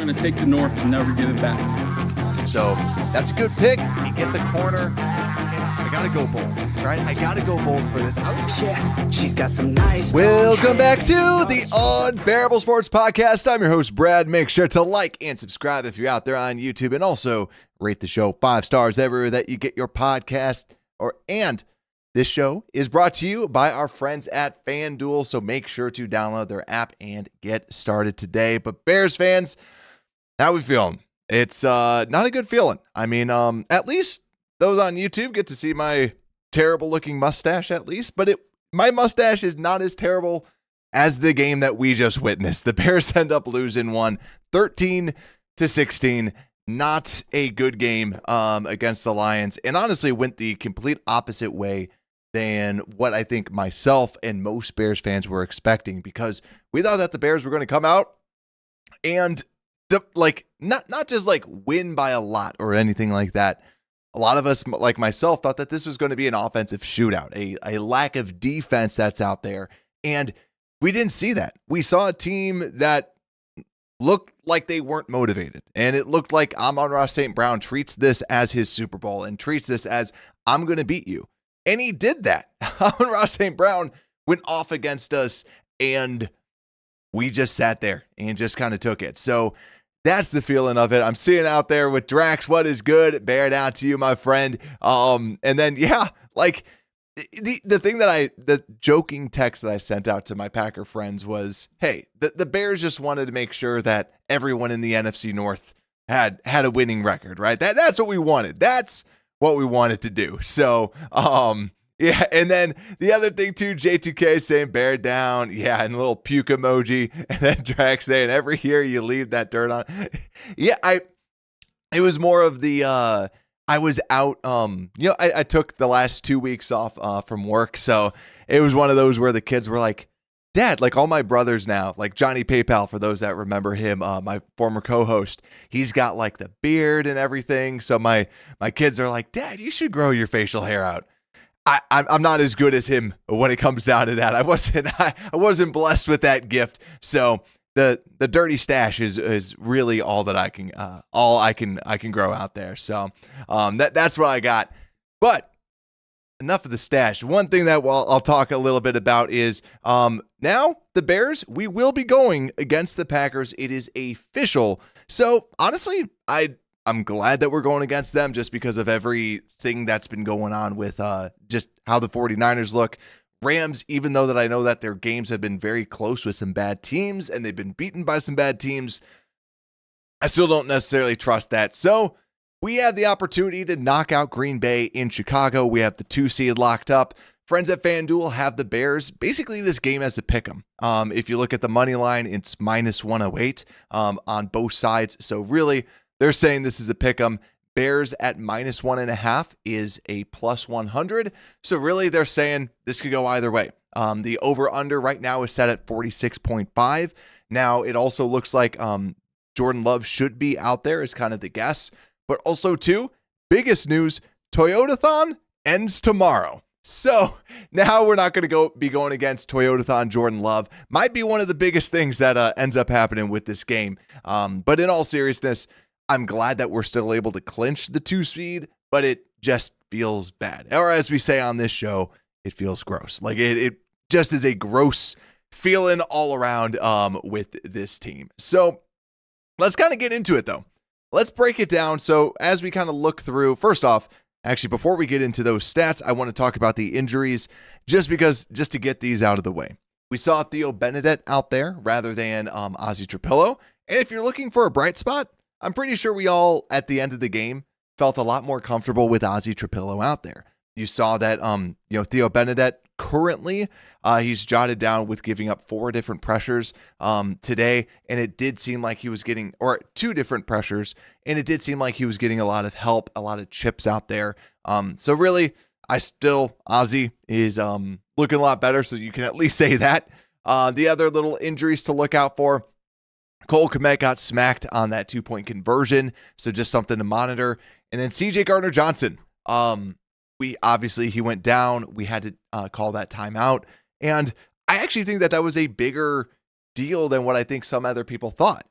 We're going to take the North and never give it back. So that's a good pick. You get the corner. I got to go bold, right? I got to go bold for this. Yeah, she's got some nice. Welcome back to the Unbearable Sports Podcast. I'm your host, Brad. Make sure to like and subscribe if you're out there on YouTube, and also rate the show 5 stars everywhere that you get your podcast. And this show is brought to you by our friends at FanDuel, so make sure to download their app and get started today. But Bears fans, how we feeling? It's not a good feeling. I mean, at least those on YouTube get to see my terrible looking mustache at least, but my mustache is not as terrible as the game that we just witnessed. The Bears end up losing 13-16. Not a good game against the Lions, and honestly went the complete opposite way than what I think myself and most Bears fans were expecting, because we thought that the Bears were going to come out and not just like win by a lot or anything like that. A lot of us, like myself, thought that this was going to be an offensive shootout, a lack of defense that's out there. And we didn't see that. We saw a team that looked like they weren't motivated. And it looked like Amon-Ra St. Brown treats this as his Super Bowl and treats this as, I'm going to beat you. And he did that. Amon-Ra St. Brown went off against us, and we just sat there and just kind of took it. So that's the feeling of it. I'm seeing out there with Drax, what is good? Bear down to you, my friend. And then, yeah, like the thing that the joking text that I sent out to my Packer friends was, hey, the Bears just wanted to make sure that everyone in the NFC North had a winning record, right? That's what we wanted. That's what we wanted to do. So, yeah, and then the other thing too, J2K saying bear down, yeah, and a little puke emoji, and then Drax saying every year you leave that dirt on. Yeah, it was more of the I was out, I took the last 2 weeks off from work, so it was one of those where the kids were like, Dad, like all my brothers now, like Johnny PayPal, for those that remember him, my former co-host, he's got like the beard and everything. So my kids are like, Dad, you should grow your facial hair out. I'm not as good as him when it comes down to that. I wasn't blessed with that gift. So the dirty stash is really all that I can grow out there. So that's what I got. But enough of the stash. One thing that I'll talk a little bit about is now the Bears, we will be going against the Packers. It is official. So honestly, I'm glad that we're going against them just because of everything that's been going on with just how the 49ers look. Rams, even though that I know that their games have been very close with some bad teams and they've been beaten by some bad teams, I still don't necessarily trust that. So we have the opportunity to knock out Green Bay in Chicago. We have the 2 seed locked up. Friends at FanDuel have the Bears. Basically, this game as a pick 'em. If you look at the money line, it's -108 on both sides. So really, they're saying this is a pick 'em. Bears at -1.5 is a +100. So really, they're saying this could go either way. The over-under right now is set at 46.5. Now, it also looks like Jordan Love should be out there is kind of the guess. But also, too, biggest news, Toyotathon ends tomorrow. So now we're not going to be going against Toyotathon Jordan Love. Might be one of the biggest things that ends up happening with this game. But in all seriousness, I'm glad that we're still able to clinch the 2 seed, but it just feels bad. Or as we say on this show, it feels gross. Like it just is a gross feeling all around with this team. So let's kind of get into it, though. Let's break it down. So as we kind of look through, first off, actually, before we get into those stats, I want to talk about the injuries just to get these out of the way. We saw Theo Benedette out there rather than Ozzy Trapillo. And if you're looking for a bright spot, I'm pretty sure we all, at the end of the game, felt a lot more comfortable with Ozzy Trapillo out there. You saw that, Theo Benedette currently, he's jotted down with giving up 4 different pressures today, and it did seem like he was getting, or 2 different pressures, and it did seem like he was getting a lot of help, a lot of chips out there. So really, Ozzy is looking a lot better, so you can at least say that. The other little injuries to look out for, Cole Kmet got smacked on that 2-point conversion, so just something to monitor. And then CJ Gardner-Johnson, he went down. We had to call that timeout. And I actually think that was a bigger deal than what I think some other people thought.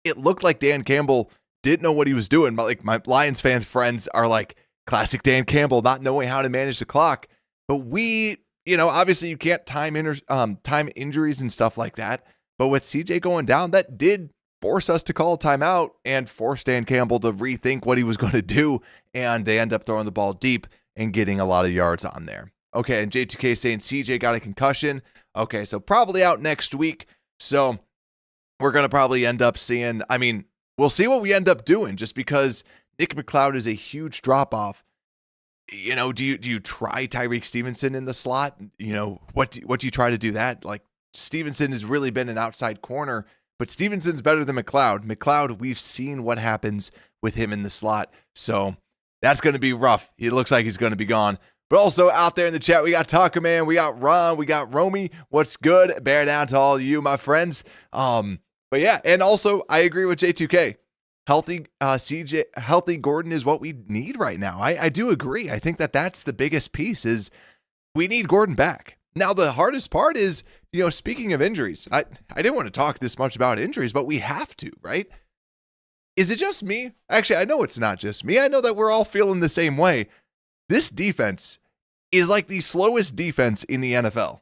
it looked like Dan Campbell didn't know what he was doing. Like my Lions fans friends are like, classic Dan Campbell, not knowing how to manage the clock. But we, obviously you can't time injuries and stuff like that. But with CJ going down, that did force us to call a timeout and force Dan Campbell to rethink what he was going to do. And they end up throwing the ball deep and getting a lot of yards on there. Okay, and J2K saying CJ got a concussion. Okay, so probably out next week. So we're going to probably end up seeing, we'll see what we end up doing just because Nick McCloud is a huge drop-off. Do you try Tyreek Stevenson in the slot? What do you try to do that? Like, Stevenson has really been an outside corner, but Stevenson's better than McCloud. McCloud, we've seen what happens with him in the slot. So that's going to be rough. It looks like he's going to be gone. But also out there in the chat, we got Taco Man, we got Ron, we got Romy. What's good? Bear down to all of you, my friends. But yeah, and also I agree with J2K. Healthy Gordon is what we need right now. I do agree. I think that's the biggest piece is we need Gordon back. Now, the hardest part is, speaking of injuries, I didn't want to talk this much about injuries, but we have to, right? Is it just me? Actually, I know it's not just me. I know that we're all feeling the same way. This defense is like the slowest defense in the NFL.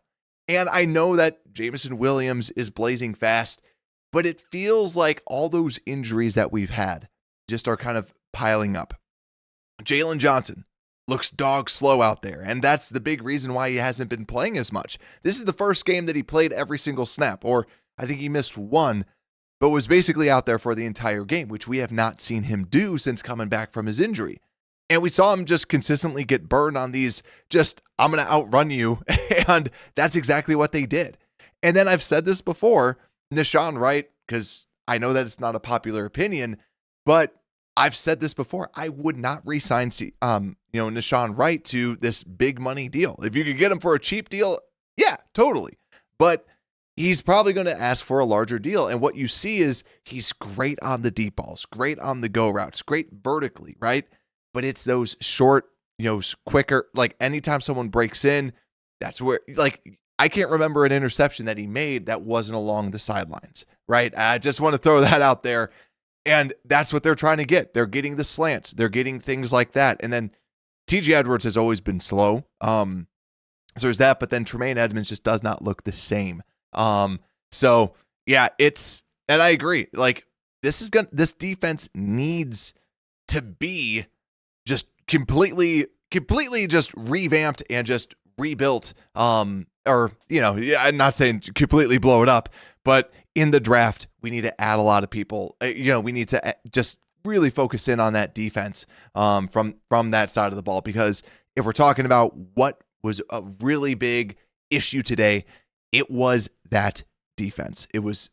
And I know that Jameson Williams is blazing fast, but it feels like all those injuries that we've had just are kind of piling up. Jalen Johnson looks dog slow out there, and that's the big reason why he hasn't been playing as much. This is the first game that he played every single snap, or I think he missed one, but was basically out there for the entire game, which we have not seen him do since coming back from his injury. And we saw him just consistently get burned on these, I'm going to outrun you, and that's exactly what they did. And then I've said this before, Nahshon Wright, because I know that it's not a popular opinion, but I've said this before. I would not re-sign, Nahshon Wright to this big money deal. If you could get him for a cheap deal, yeah, totally. But he's probably going to ask for a larger deal. And what you see is he's great on the deep balls, great on the go routes, great vertically, right? But it's those short, quicker, like anytime someone breaks in, that's where, I can't remember an interception that he made that wasn't along the sidelines, right? I just want to throw that out there. And that's what they're trying to get. They're getting the slants. They're getting things like that. And then TJ Edwards has always been slow. So there's that, but then Tremaine Edmonds just does not look the same. So yeah, and I agree. Like this defense needs to be just completely just revamped and just rebuilt. I'm not saying completely blow it up, but in the draft, we need to add a lot of people. We need to just really focus in on that defense from that side of the ball, because if we're talking about what was a really big issue today, it was that defense. It was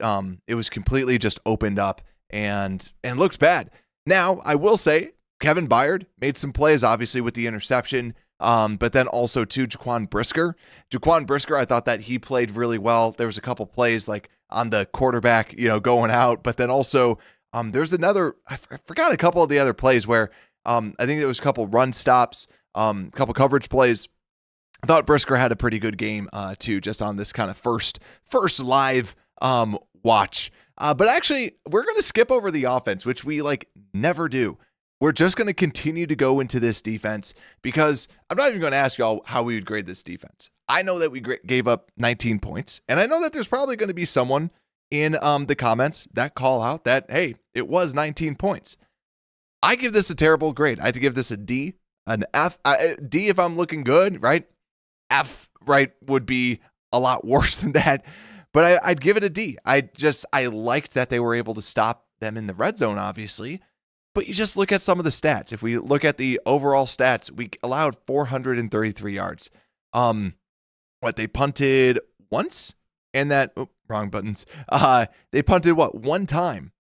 completely just opened up and looked bad. Now, I will say Kevin Byard made some plays, obviously, with the interception. But then also to Jaquan Brisker. I thought that he played really well. There was a couple plays like on the quarterback, going out, but then also there's another, I forgot a couple of the other plays where I think there was a couple run stops, a couple coverage plays. I thought Brisker had a pretty good game too, just on this kind of first live watch. But actually, we're going to skip over the offense, which we never do. We're just going to continue to go into this defense because I'm not even going to ask y'all how we would grade this defense. I know that we gave up 19 points, and I know that there's probably going to be someone in the comments that call out that, hey, it was 19 points. I give this a terrible grade. I have to give this a D, an F. D if I'm looking good, right? F, right, would be a lot worse than that, but I'd give it a D. I liked that they were able to stop them in the red zone, obviously. But you just look at some of the stats. If we look at the overall stats, we allowed 433 yards. They punted once, and wrong buttons. They punted one time,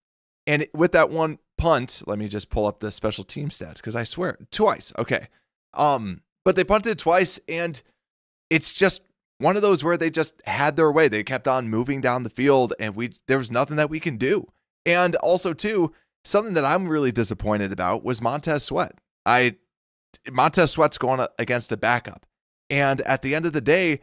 and with that one punt, let me just pull up the special team stats because I swear twice. Okay, but they punted twice, and it's just one of those where they just had their way. They kept on moving down the field, and there was nothing that we can do. And also too, something that I'm really disappointed about was Montez Sweat. Montez Sweat's going against a backup. And at the end of the day,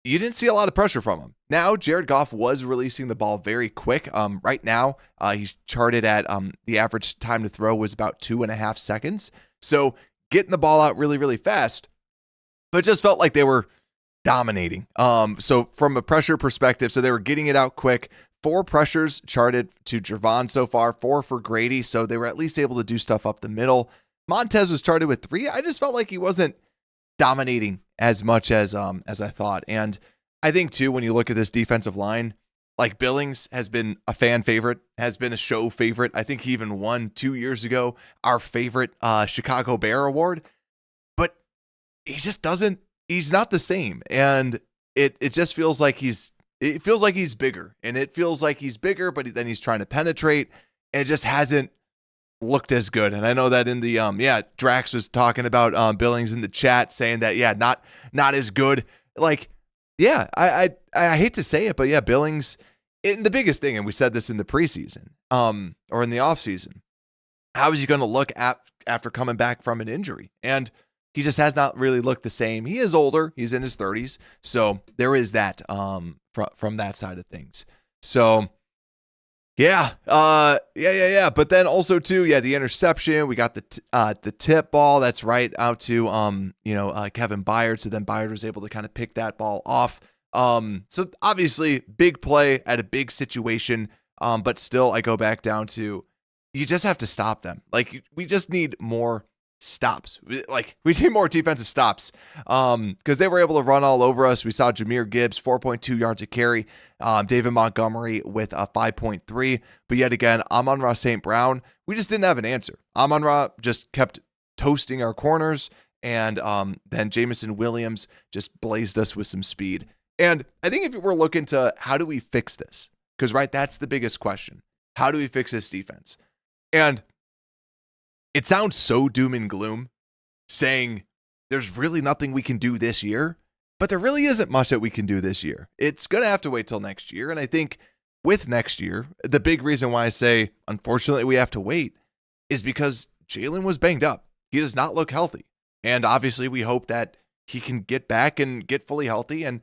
you didn't see a lot of pressure from him. Now, Jared Goff was releasing the ball very quick. Right now, he's charted at the average time to throw was about 2.5 seconds. So getting the ball out really, really fast, but it just felt like they were dominating. So from a pressure perspective, so they were getting it out quick. 4 pressures charted to Javon so far, 4 for Grady. So they were at least able to do stuff up the middle. Montez was charted with 3. I just felt like he wasn't dominating as much as I thought. And I think too, when you look at this defensive line, like Billings has been a fan favorite, has been a show favorite. I think he even won 2 years ago our favorite Chicago Bear award, but he just doesn't. He's not the same, and it just feels like he's bigger, and it feels like he's bigger, but then he's trying to penetrate, and it just hasn't looked as good. And I know that in the Drax was talking about Billings in the chat, saying that not as good. Like, yeah, I hate to say it, but yeah, Billings, and the biggest thing, and we said this in the preseason, or in the offseason, how is he going to look after coming back from an injury? And he just has not really looked the same. He is older. He's in his 30s. So there is that from that side of things. So yeah. But then also too, the interception. We got the tip ball that's right out to Kevin Byard. So then Byard was able to kind of pick that ball off. So obviously big play at a big situation. But still, I go back down to, you just have to stop them. Like, we just need more stops. Like, we need more defensive stops because they were able to run all over us. We saw Jahmyr Gibbs 4.2 yards a carry, David Montgomery with a 5.3, but yet again, Amon-Ra St. Brown, we just didn't have an answer. Amon-Ra just kept toasting our corners, and then Jameson Williams just blazed us with some speed. And I think if we're looking to how do we fix this, because right, that's the biggest question. How do we fix this defense? And it sounds so doom and gloom saying there's really nothing we can do this year, but there really isn't much that we can do this year. It's going to have to wait till next year. And I think with next year, the big reason why I say, unfortunately, we have to wait is because Jalen was banged up. He does not look healthy. And obviously we hope that he can get back and get fully healthy. And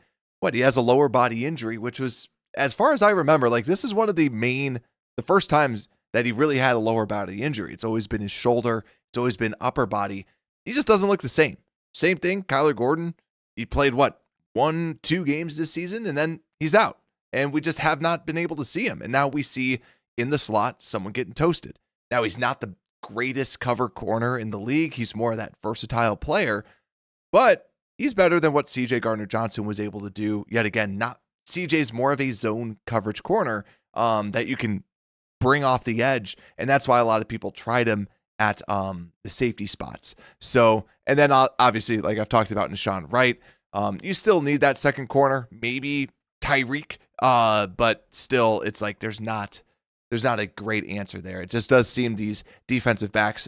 he has a lower body injury, which was, as far as I remember, like, this is one of the first times that he really had a lower body injury. It's always been his shoulder. It's always been upper body. He just doesn't look the same. Same thing, Kyler Gordon. He played 1-2 games this season, and then he's out. And we just have not been able to see him. And now we see in the slot someone getting toasted. Now, he's not the greatest cover corner in the league. He's more of that versatile player, but he's better than what CJ Gardner-Johnson was able to do. Yet again, CJ's more of a zone coverage corner that you can bring off the edge, and that's why a lot of people tried him at the safety spots. So, and then obviously, like I've talked about, Nahshon Wright, you still need that second corner, maybe Tyreek, but still, it's like there's not a great answer there. It just does seem these defensive backs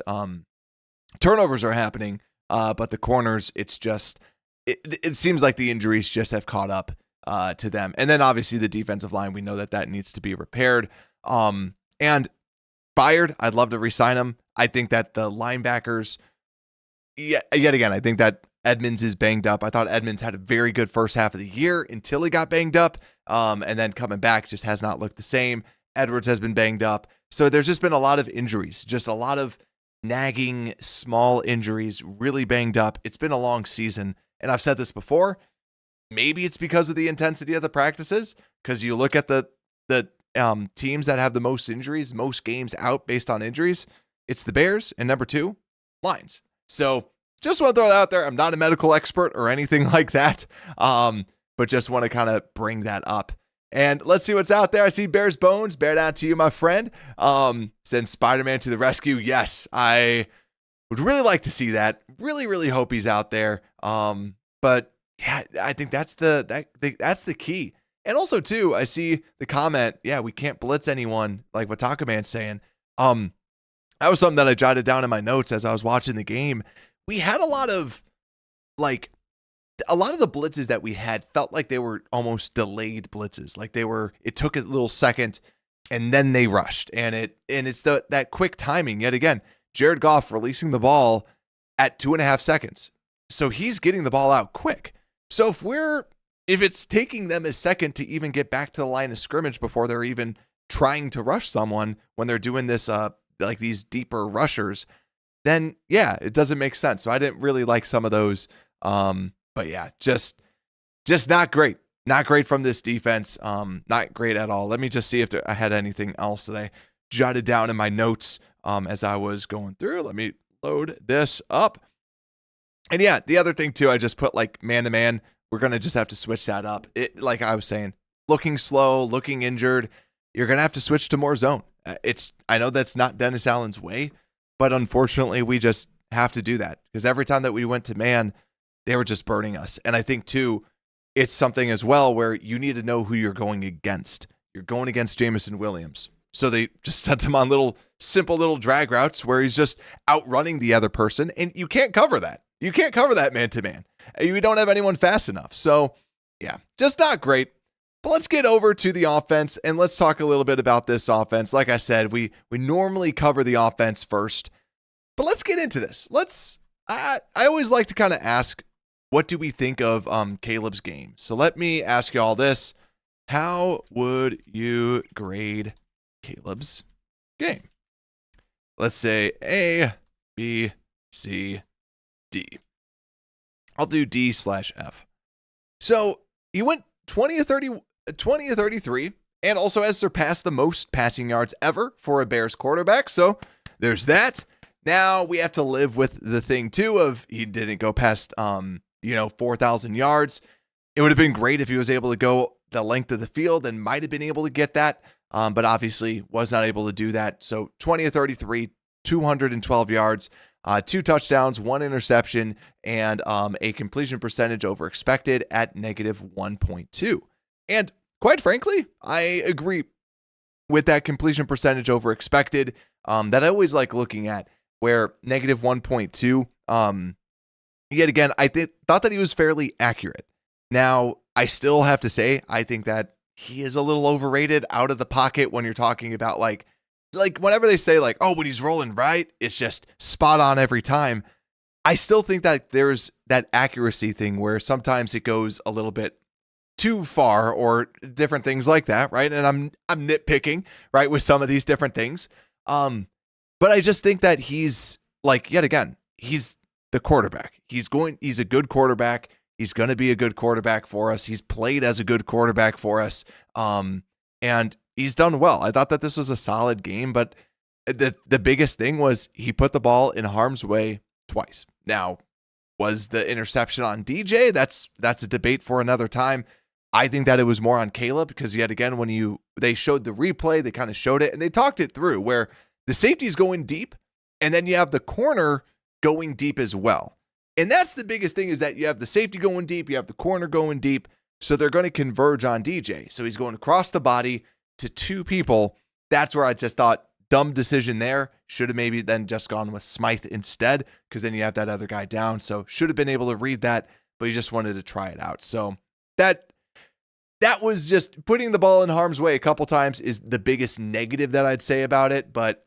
turnovers are happening, but the corners, it's just it seems like the injuries just have caught up to them. And then obviously the defensive line, we know that needs to be repaired. And Byard, I'd love to re-sign him. I think that the linebackers, yet again, I think that Edmonds is banged up. I thought Edmonds had a very good first half of the year until he got banged up. And then coming back just has not looked the same. Edwards has been banged up. So there's just been a lot of injuries, just a lot of nagging small injuries, really banged up. It's been a long season. And I've said this before, maybe it's because of the intensity of the practices, because you look at the teams that have the most injuries, most games out based on injuries, it's the Bears, and number 2, Lions. So just want to throw that out there. I'm not a medical expert or anything like that, but just want to kind of bring that up. And let's see what's out there. I see Bears Bones. Bear down to you, my friend. Send Spider-Man to the rescue. Yes, I would really like to see that. Really, really hope he's out there. But yeah, I think that's the key. And also, too, I see the comment, we can't blitz anyone, like what Taco Man's saying. That was something that I jotted down in my notes as I was watching the game. We had a lot of the blitzes that we had felt like they were almost delayed blitzes. Like it took a little second and then they rushed. And it's that quick timing. Yet again, Jared Goff releasing the ball at 2.5 seconds. So he's getting the ball out quick. So if we're if it's taking them a second to even get back to the line of scrimmage before they're even trying to rush someone when they're doing this, like these deeper rushers, then yeah, it doesn't make sense. So I didn't really like some of those. But yeah, just not great. Not great from this defense. Not great at all. Let me just see if I had anything else that I jotted down in my notes as I was going through. Let me load this up. And yeah, the other thing too, I just put like man-to-man. We're going to just have to switch that up. It, like I was saying, looking slow, looking injured, you're going to have to switch to more zone. I know that's not Dennis Allen's way, but unfortunately we just have to do that because every time that we went to man, they were just burning us. And I think too, it's something as well where you need to know who you're going against. You're going against Jameson Williams. So they just sent him on simple little drag routes where he's just outrunning the other person. And you can't cover that. You can't cover that man-to-man. You don't have anyone fast enough. So yeah, just not great. But let's get over to the offense and let's talk a little bit about this offense. Like I said, we normally cover the offense first, but let's get into this. I always like to kind of ask, what do we think of Caleb's game? So let me ask you all this. How would you grade Caleb's game? Let's say A, B, C, D. I'll do D/F. So he went 20 of 33 and also has surpassed the most passing yards ever for a Bears quarterback. So there's that. Now we have to live with the thing too of he didn't go past 4,000 yards. It would have been great if he was able to go the length of the field and might have been able to get that, but obviously was not able to do that. So 20 of 33, 212 yards, 2 touchdowns, 1 interception, and a completion percentage over expected at -1.2. And quite frankly, I agree with that completion percentage over expected that I always like looking at, where -1.2, yet again, I thought that he was fairly accurate. Now, I still have to say, I think that he is a little overrated out of the pocket when you're talking about like whenever they say like, oh, when he's rolling right, it's just spot on every time. I still think that there's that accuracy thing where sometimes it goes a little bit too far or different things like that, right? And I'm nitpicking, right, with some of these different things. But I just think that he's like, yet again, he's the quarterback. He's a good quarterback. He's going to be a good quarterback for us. He's played as a good quarterback for us. And he's done well. I thought that this was a solid game, but the biggest thing was he put the ball in harm's way twice. Now, was the interception on DJ? That's a debate for another time. I think that it was more on Caleb because yet again, when they showed the replay, they kind of showed it and they talked it through where the safety is going deep and then you have the corner going deep as well. And that's the biggest thing is that you have the safety going deep, you have the corner going deep. So they're going to converge on DJ. So he's going across the body to 2 people. That's where I just thought, dumb decision there. Should have maybe then just gone with Smythe instead, because then you have that other guy down. So should have been able to read that, but he just wanted to try it out. So that was just putting the ball in harm's way a couple times is the biggest negative that I'd say about it. But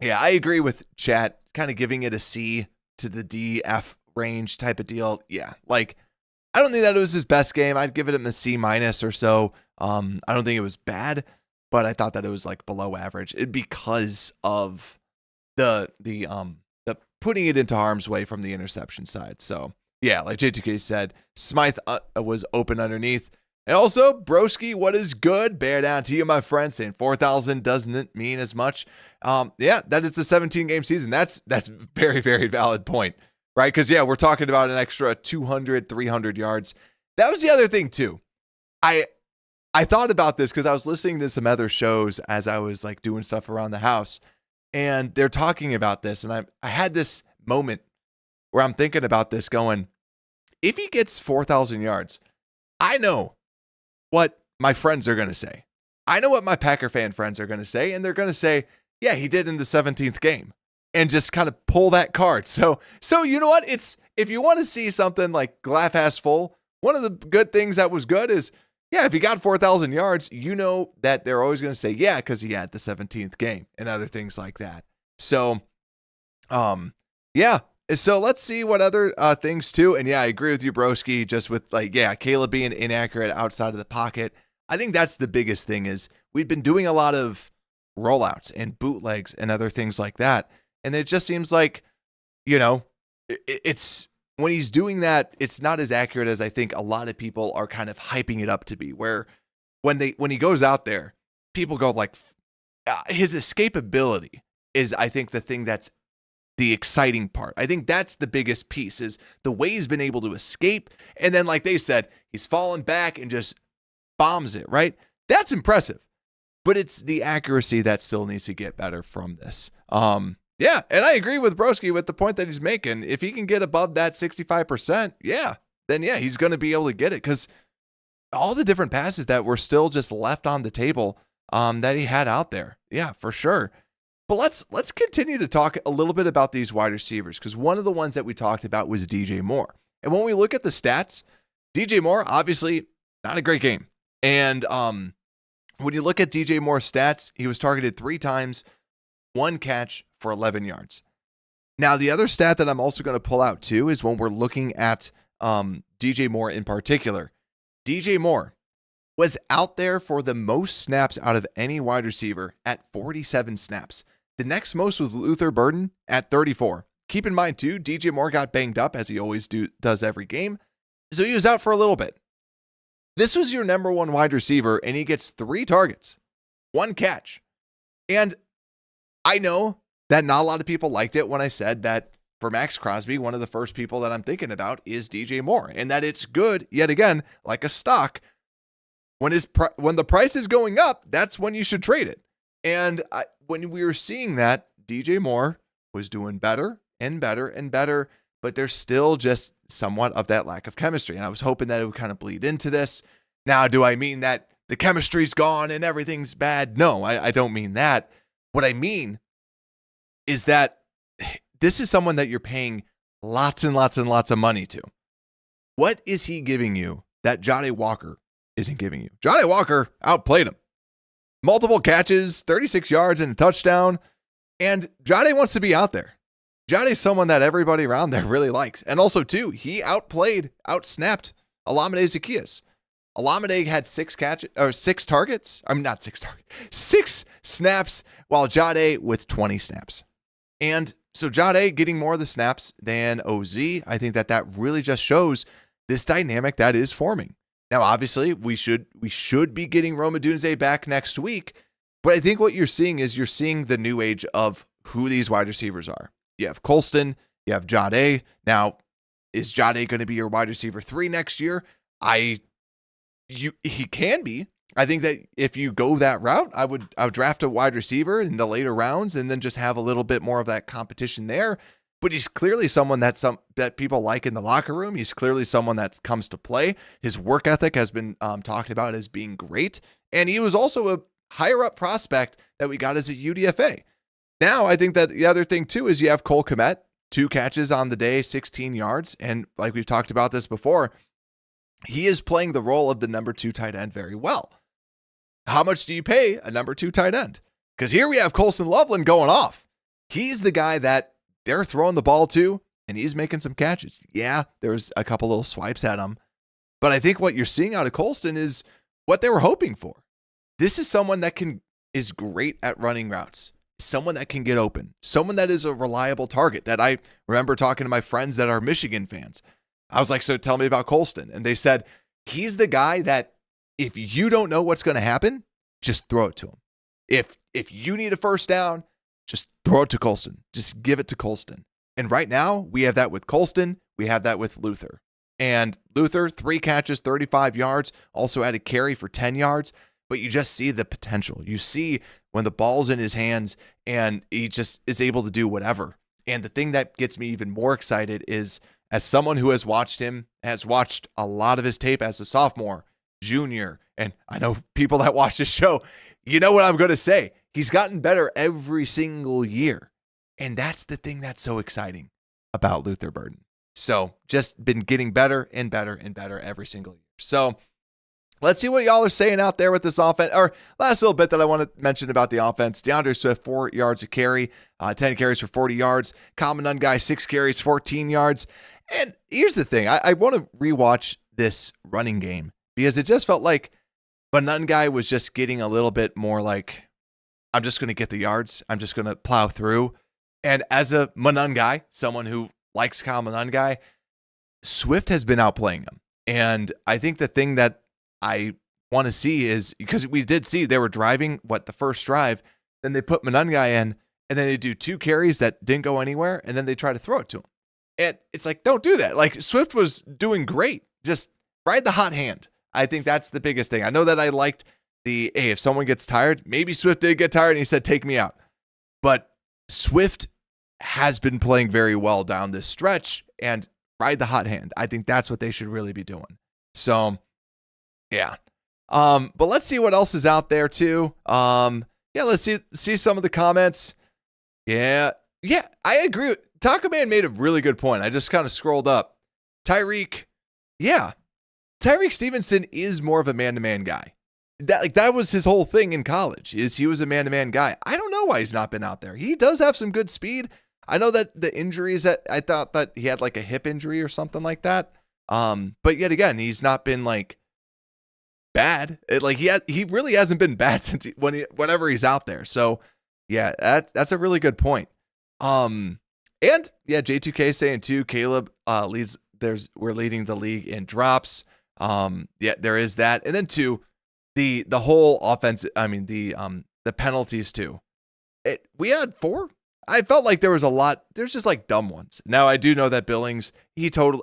yeah, I agree with chat, kind of giving it a C to the D/F range type of deal. Yeah, like I don't think that it was his best game. I'd give it a C- or so. I don't think it was bad, but I thought that it was like below average because of the putting it into harm's way from the interception side. So yeah, like J2K said, Smythe was open underneath. And also, Broski, what is good? Bear down to you, my friend, saying 4,000 doesn't mean as much. Yeah, that is a 17-game season. That's very, very valid point, right? Because, yeah, we're talking about an extra 200, 300 yards. That was the other thing, too. I thought about this because I was listening to some other shows as I was, like, doing stuff around the house. And they're talking about this. And I had this moment where I'm thinking about this going, if he gets 4,000 yards, I know what my friends are going to say. I know what my Packer fan friends are going to say, and they're going to say, yeah, he did in the 17th game, and just kind of pull that card. So you know what? If you want to see something like glass half full, one of the good things that was good is, yeah, if he got 4,000 yards, you know that they're always going to say, yeah, because he had the 17th game and other things like that. So, yeah, So let's see what other things too. And yeah, I agree with you, Broski, just with Caleb being inaccurate outside of the pocket. I think that's the biggest thing is we've been doing a lot of rollouts and bootlegs and other things like that. And it just seems like, it's when he's doing that, it's not as accurate as I think a lot of people are kind of hyping it up to be, where when he goes out there, people go like, his escapability is, I think, the thing that's the exciting part. I think that's the biggest piece is the way he's been able to escape. And then, like they said, he's fallen back and just bombs it, right? That's impressive. But it's the accuracy that still needs to get better from this. Yeah, and I agree with Broski with the point that he's making. If he can get above that 65%, then he's going to be able to get it because all the different passes that were still just left on the table that he had out there. Yeah, for sure. But let's continue to talk a little bit about these wide receivers because one of the ones that we talked about was DJ Moore. And when we look at the stats, DJ Moore, obviously not a great game. And when you look at DJ Moore's stats, he was targeted 3 times, 1 catch for 11 yards. Now, the other stat that I'm also going to pull out too is when we're looking at DJ Moore in particular. DJ Moore was out there for the most snaps out of any wide receiver at 47 snaps. The next most was Luther Burden at 34. Keep in mind too, DJ Moore got banged up as he always does every game. So he was out for a little bit. This was your number 1 wide receiver and he gets 3 targets, 1 catch. And I know that not a lot of people liked it when I said that for Max Crosby, one of the first people that I'm thinking about is DJ Moore, and that it's good, yet again, like a stock. When the price is going up, that's when you should trade it. And when we were seeing that, DJ Moore was doing better and better and better, but there's still just somewhat of that lack of chemistry. And I was hoping that it would kind of bleed into this. Now, do I mean that the chemistry's gone and everything's bad? No, I don't mean that. What I mean is that this is someone that you're paying lots and lots and lots of money to. What is he giving you that Jahdae Walker isn't giving you? Jahdae Walker outplayed him. Multiple catches, 36 yards and a touchdown. And Jahdae wants to be out there. Jahdae's someone that everybody around there really likes. And also, too, he outsnapped Olamide Zaccheaus. Olamide had 6 targets. I mean, not 6 targets. 6 snaps, while Jahdae with 20 snaps. And so Jahdae getting more of the snaps than OZ, I think that really just shows this dynamic that is forming. Now, obviously, we should be getting Rome Odunze back next week, but I think what you're seeing is you're seeing the new age of who these wide receivers are. You have Colston, you have Jahdae. Now, is Jahdae going to be your wide receiver 3 next year? He can be. I think that if you go that route, I would draft a wide receiver in the later rounds and then just have a little bit more of that competition there. But he's clearly someone that people like in the locker room. He's clearly someone that comes to play. His work ethic has been talked about as being great. And he was also a higher up prospect that we got as a UDFA. Now, I think that the other thing too is you have Cole Kmet, 2 catches on the day, 16 yards. And like we've talked about this before, he is playing the role of the number 2 tight end very well. How much do you pay a number 2 tight end? Because here we have Colston Loveland going off. He's the guy that they're throwing the ball to, and he's making some catches. Yeah, there's a couple little swipes at him. But I think what you're seeing out of Colston is what they were hoping for. This is someone that is great at running routes. Someone that can get open. Someone that is a reliable target. That I remember talking to my friends that are Michigan fans. I was like, so tell me about Colston. And they said, he's the guy that if you don't know what's going to happen, just throw it to him. If you need a first down, just throw it to Colston. Just give it to Colston. And right now, we have that with Colston. We have that with Luther. And Luther, 3 catches, 35 yards, also had a carry for 10 yards. But you just see the potential. You see when the ball's in his hands and he just is able to do whatever. And the thing that gets me even more excited is, as someone who has watched a lot of his tape as a sophomore, junior, and I know people that watch this show, you know what I'm going to say. He's gotten better every single year. And that's the thing that's so exciting about Luther Burden. So just been getting better and better and better every single year. So let's see what y'all are saying out there with this offense. Or last little bit that I want to mention about the offense. DeAndre Swift, 4 yards a carry, 10 carries for 40 yards. Common Guy, 6 carries, 14 yards. And here's the thing. I want to rewatch this running game because it just felt like Guy was just getting a little bit more like, I'm just going to get the yards. I'm just going to plow through. And as a Guy, someone who likes Common Guy, Swift has been outplaying him. And I think the thing that I want to see is, because we did see they were driving, the first drive, then they put Guy in, and then they do 2 carries that didn't go anywhere, and then they try to throw it to him. And it's like, don't do that. Like, Swift was doing great. Just ride the hot hand. I think that's the biggest thing. I know that I liked hey, if someone gets tired, maybe Swift did get tired and he said, take me out. But Swift has been playing very well down this stretch, and ride the hot hand. I think that's what they should really be doing. So, yeah. But let's see what else is out there too. Let's see some of the comments. Yeah, I agree. Taco Man made a really good point. I just kind of scrolled up. Tyreek Stevenson is more of a man-to-man guy. That was his whole thing in college, is he was a man-to-man guy. I don't know why he's not been out there. He does have some good speed. I know that the injuries, that I thought that he had like a hip injury or something like that. But yet again, he's not been like bad. He really hasn't been bad since whenever he's out there. So yeah, that's a really good point. And yeah, J2K saying too, Caleb we're leading the league in drops. Yeah, there is that. And then two, the whole offense, the penalties too. We had 4. I felt like there was a lot. There's just like dumb ones. Now I do know that Billings,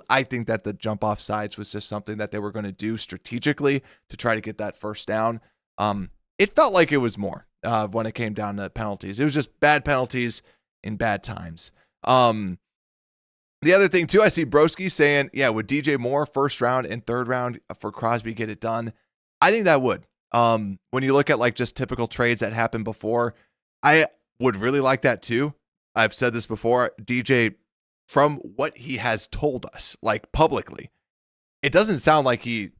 I think that the jump off sides was just something that they were going to do strategically to try to get that first down. It felt like it was more when it came down to penalties. It was just bad penalties in bad times. The other thing too, I see Broski saying, yeah, would DJ Moore first round and third round for Crosby get it done? I think that would. When you look at like just typical trades that happened before, I would really like that too. I've said this before, DJ, from what he has told us, like publicly, it doesn't sound like he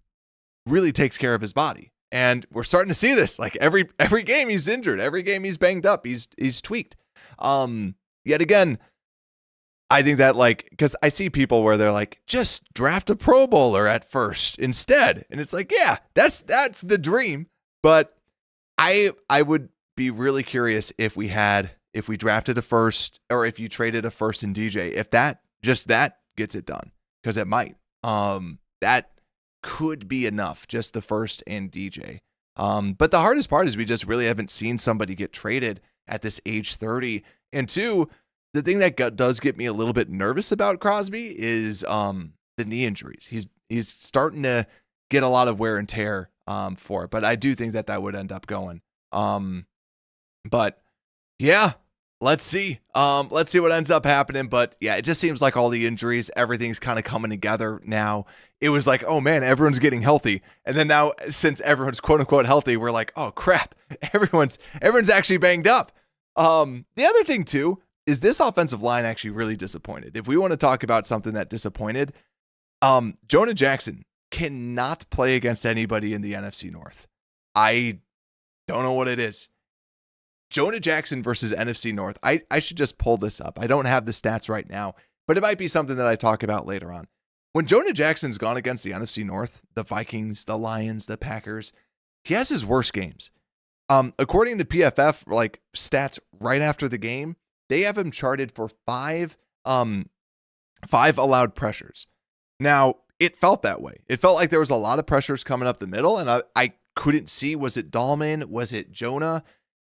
really takes care of his body. And we're starting to see this. Like every game he's injured, every game he's banged up, he's tweaked. Yet again, I think that because I see people where they're like, just draft a Pro Bowler at first instead. And it's like, yeah, that's the dream. But I would be really curious if we drafted a first, or if you traded a first in DJ, if that gets it done, because it might. That could be enough, just the first and DJ. But the hardest part is we just really haven't seen somebody get traded at this age 30. And two, the thing that does get me a little bit nervous about Crosby is the knee injuries. He's starting to get a lot of wear and tear for it. But I do think that would end up going. But yeah, let's see. Let's see what ends up happening. But yeah, it just seems like all the injuries, everything's kind of coming together now. It was like, oh man, everyone's getting healthy. And then now, since everyone's quote unquote healthy, we're like, oh crap, everyone's actually banged up. The other thing too is this offensive line actually really disappointed. If we want to talk about something that disappointed, Jonah Jackson cannot play against anybody in the NFC North. I don't know what it is. Jonah Jackson versus NFC North. I should just pull this up. I don't have the stats right now, but it might be something that I talk about later on. When Jonah Jackson's gone against the NFC North, the Vikings, the Lions, the Packers, he has his worst games. According to PFF, stats right after the game, they have him charted for 5 allowed pressures. Now, it felt that way. It felt like there was a lot of pressures coming up the middle, and I couldn't see, was it Dahlman? Was it Jonah?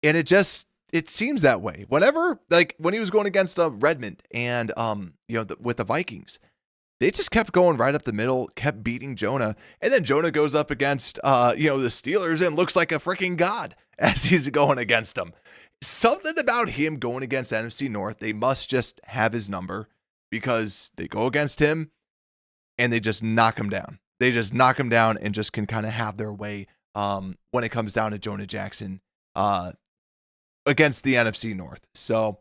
And it seems that way. Whenever, when he was going against Redmond and, with the Vikings, they just kept going right up the middle, kept beating Jonah. And then Jonah goes up against, the Steelers and looks like a freaking god as he's going against them. Something about him going against NFC North, they must just have his number, because they go against him and they just knock him down. They just knock him down and just can kind of have their way when it comes down to Jonah Jackson against the NFC North. So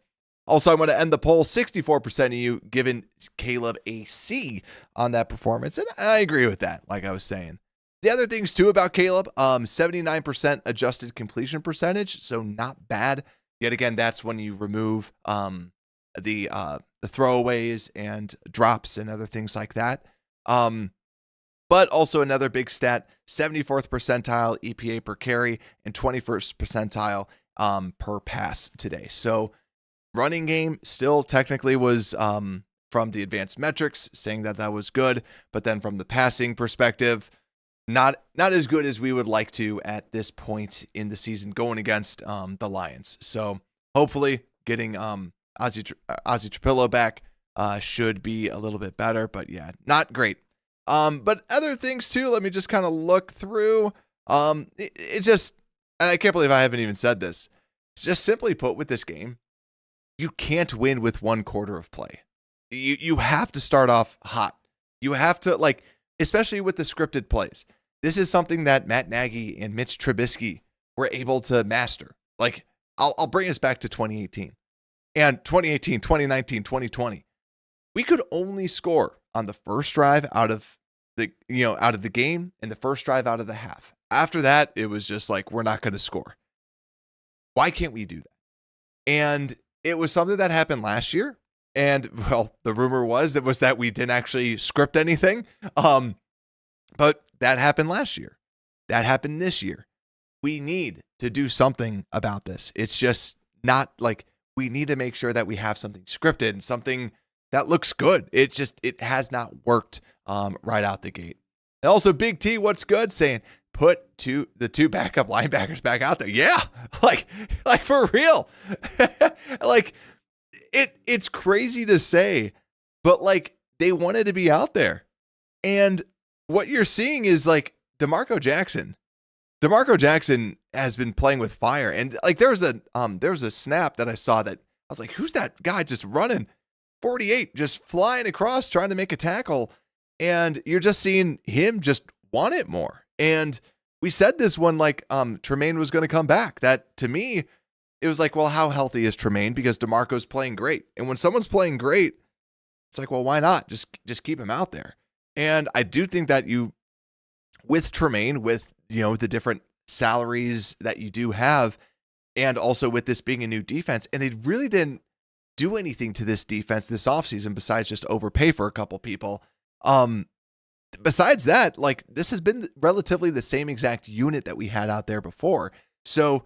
also, I'm going to end the poll. 64% of you giving Caleb a C on that performance. And I agree with that, like I was saying. The other things too about Caleb, 79% adjusted completion percentage, so not bad. Yet again, that's when you remove the throwaways and drops and other things like that. But also another big stat, 74th percentile EPA per carry and 21st percentile per pass today. So running game still technically was from the advanced metrics saying that was good, but then from the passing perspective, not as good as we would like to at this point in the season going against the Lions. So hopefully getting Ozzy Trapillo back should be a little bit better, but yeah, not great. But other things too, let me just kind of look through. It just, and I can't believe I haven't even said this. It's just simply put with this game, you can't win with one quarter of play. You have to start off hot. You have to, like, especially with the scripted plays. This is something that Matt Nagy and Mitch Trubisky were able to master. Like, I'll bring us back to 2018. And 2018, 2019, 2020. We could only score on the first drive out of the game and the first drive out of the half. After that, it was just like, we're not going to score. Why can't we do that? And it was something that happened last year. And, well, the rumor was that we didn't actually script anything. But that happened last year. That happened this year. We need to do something about this. It's just not like we need to make sure that we have something scripted and something that looks good. It has not worked right out the gate. And also, Big T, what's good? Saying, put the two backup linebackers back out there. Yeah, like for real. Like, it's crazy to say, but like they wanted to be out there. And what you're seeing is like DeMarco Jackson. DeMarco Jackson has been playing with fire. And like there was a snap that I saw that I was like, who's that guy just running 48, just flying across, trying to make a tackle? And you're just seeing him just want it more. And we said this when like Tremaine was going to come back. That to me, it was like, well, how healthy is Tremaine? Because DeMarco's playing great. And when someone's playing great, it's like, well, why not? Just keep him out there. And I do think that you, with Tremaine, with, the different salaries that you do have, and also with this being a new defense, and they really didn't do anything to this defense this offseason besides just overpay for a couple people. Besides that, like this has been relatively the same exact unit that we had out there before. So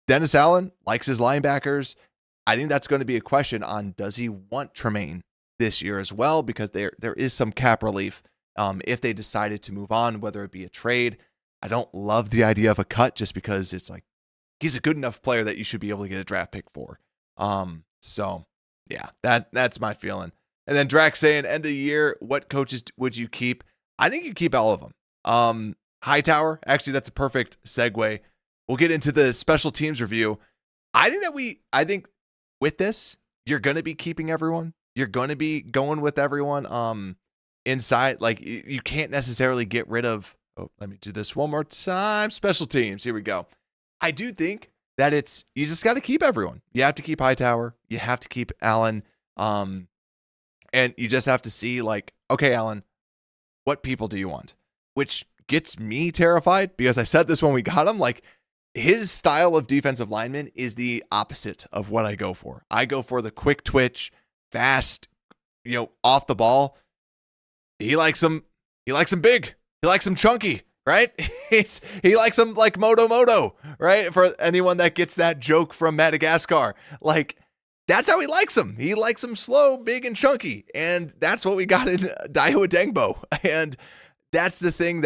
Dennis Allen likes his linebackers. I think that's going to be a question on, does he want Tremaine this year as well? Because there is some cap relief if they decided to move on, whether it be a trade. I don't love the idea of a cut just because it's like he's a good enough player that you should be able to get a draft pick for. So yeah, that's my feeling. And then Drax saying, end of the year, what coaches would you keep? I think you keep all of them. Hightower, actually, that's a perfect segue. We'll get into the special teams review. I think with this, you're going to be keeping everyone. You're going to be going with everyone inside. Like you can't necessarily get rid of, let me do this one more time. Special teams. Here we go. I do think that you just got to keep everyone. You have to keep Hightower. You have to keep Allen. And you just have to see like, okay, Allen, what people do you want? Which gets me terrified because I said this when we got him, like his style of defensive lineman is the opposite of what I go for. I go for the quick twitch, fast, off the ball. He likes them big. He likes them chunky, right? He likes them like Moto, right? For anyone that gets that joke from Madagascar, like that's how he likes them. He likes them slow, big, and chunky. And that's what we got in Dayo Adengbo. And that's the thing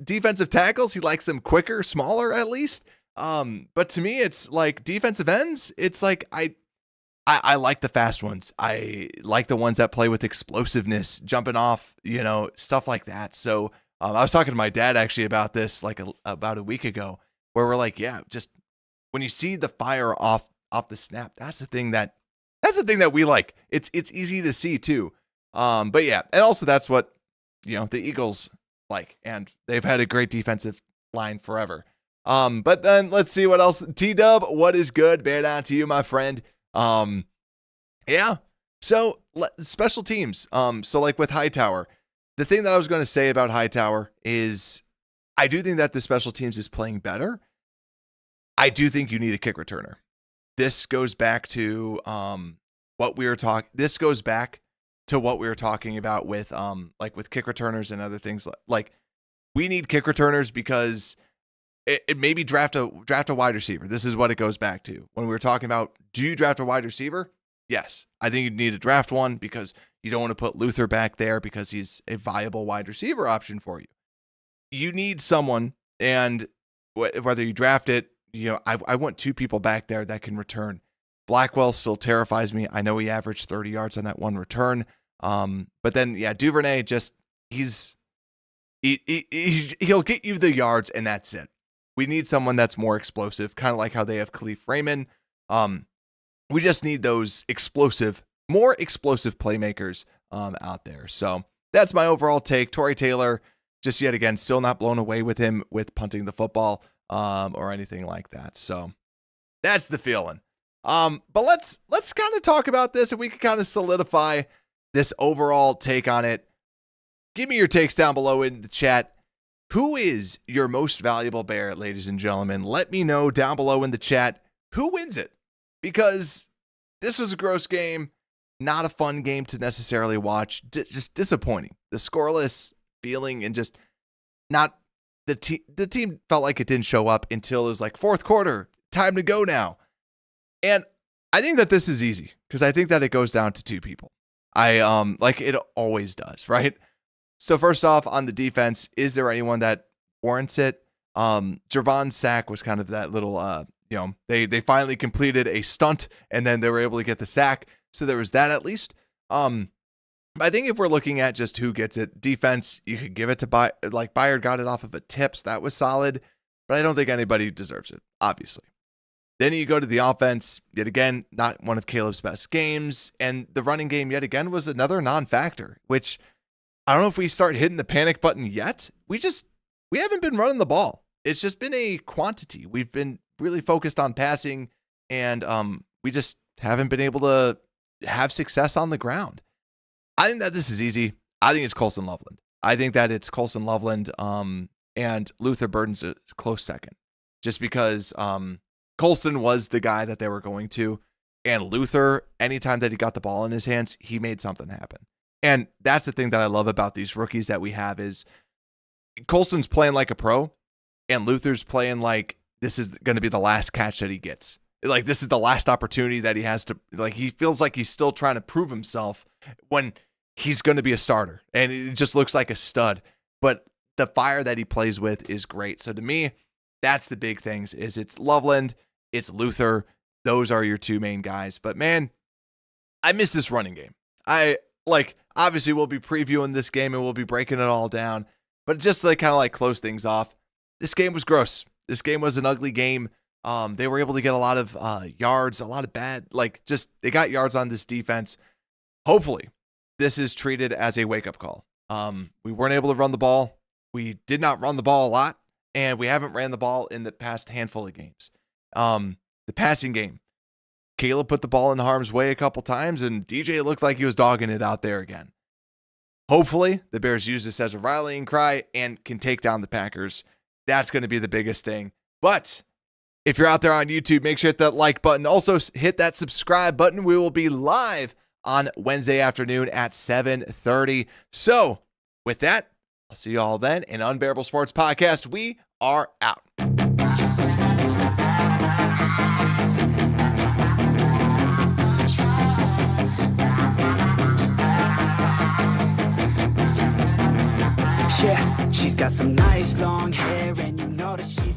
defensive tackles, he likes them quicker, smaller at least. But to me, it's like defensive ends. It's like, I like the fast ones. I like the ones that play with explosiveness, jumping off, stuff like that. So I was talking to my dad actually about this like about a week ago, where we're like, yeah, just when you see the fire off the snap, that's the thing that we like. It's easy to see too. But yeah, and also that's what the Eagles like, and they've had a great defensive line forever. But then let's see what else. T-Dub, what is good? Bear down to you, my friend. Yeah. So special teams. So like with Hightower, the thing that I was going to say about Hightower is I do think that the special teams is playing better. I do think you need a kick returner. This goes back to what we were talking. This goes back to what we were talking about with like with kick returners and other things. Like we need kick returners because it maybe draft a wide receiver. This is what it goes back to when we were talking about. Do you draft a wide receiver? Yes, I think you need to draft one because you don't want to put Luther back there because he's a viable wide receiver option for you. You need someone, and whether you draft it, I want two people back there that can return. Blackwell still terrifies me. I know he averaged 30 yards on that one return. But then, Duvernay he'll get you the yards and that's it. We need someone that's more explosive, kind of like how they have Khalif Raymond. We just need those more explosive playmakers out there. So that's my overall take. Tory Taylor, just yet again, still not blown away with him with punting the football or anything like that. So that's the feeling. But let's kind of talk about this and we can kind of solidify this overall take on it. Give me your takes down below in the chat. Who is your most valuable Bear, ladies and gentlemen? Let me know down below in the chat who wins it, because this was a gross game, not a fun game to necessarily watch, just disappointing. The scoreless feeling and just not the team felt like it didn't show up until it was like fourth quarter, time to go now. And I think that this is easy because I think that it goes down to two people. Like it always does, right? So first off, on the defense, is there anyone that warrants it? Javon's sack was kind of that little, they finally completed a stunt and then they were able to get the sack. So there was that at least. But I think if we're looking at just who gets it, defense, you could give it to Byard got it off of a tips. That was solid, but I don't think anybody deserves it, obviously. Then you go to the offense, yet again, not one of Caleb's best games. And the running game, yet again, was another non-factor, which I don't know if we start hitting the panic button yet. We haven't been running the ball. It's just been a quantity. We've been really focused on passing, and we just haven't been able to have success on the ground. I think that this is easy. I think it's Colston Loveland. I think that it's Colston Loveland and Luther Burden's a close second, just because Colston was the guy that they were going to, and Luther, anytime that he got the ball in his hands, he made something happen. And that's the thing that I love about these rookies that we have is Colston's playing like a pro, and Luther's playing like this is going to be the last catch that he gets. Like this is the last opportunity that he has to, like he feels like he's still trying to prove himself when he's going to be a starter. And it just looks like a stud. But the fire that he plays with is great. So to me, that's the big things is it's Loveland, it's Luther. Those are your two main guys. But man, I miss this running game. Obviously we'll be previewing this game and we'll be breaking it all down. But just to kind of close things off, this game was gross. This game was an ugly game. They were able to get a lot of yards, a lot of they got yards on this defense. Hopefully this is treated as a wake-up call. We weren't able to run the ball. We did not run the ball a lot, and we haven't ran the ball in the past handful of games. The passing game, Caleb put the ball in harm's way a couple times, and DJ looked like he was dogging it out there again. Hopefully, the Bears use this as a rallying cry and can take down the Packers. That's going to be the biggest thing. But if you're out there on YouTube, make sure to hit that like button. Also, hit that subscribe button. We will be live on Wednesday afternoon at 7:30. So, with that, I'll see you all then. In Unbearable Sports Podcast, we are out. Yeah, she's got some nice long hair, and you know that she's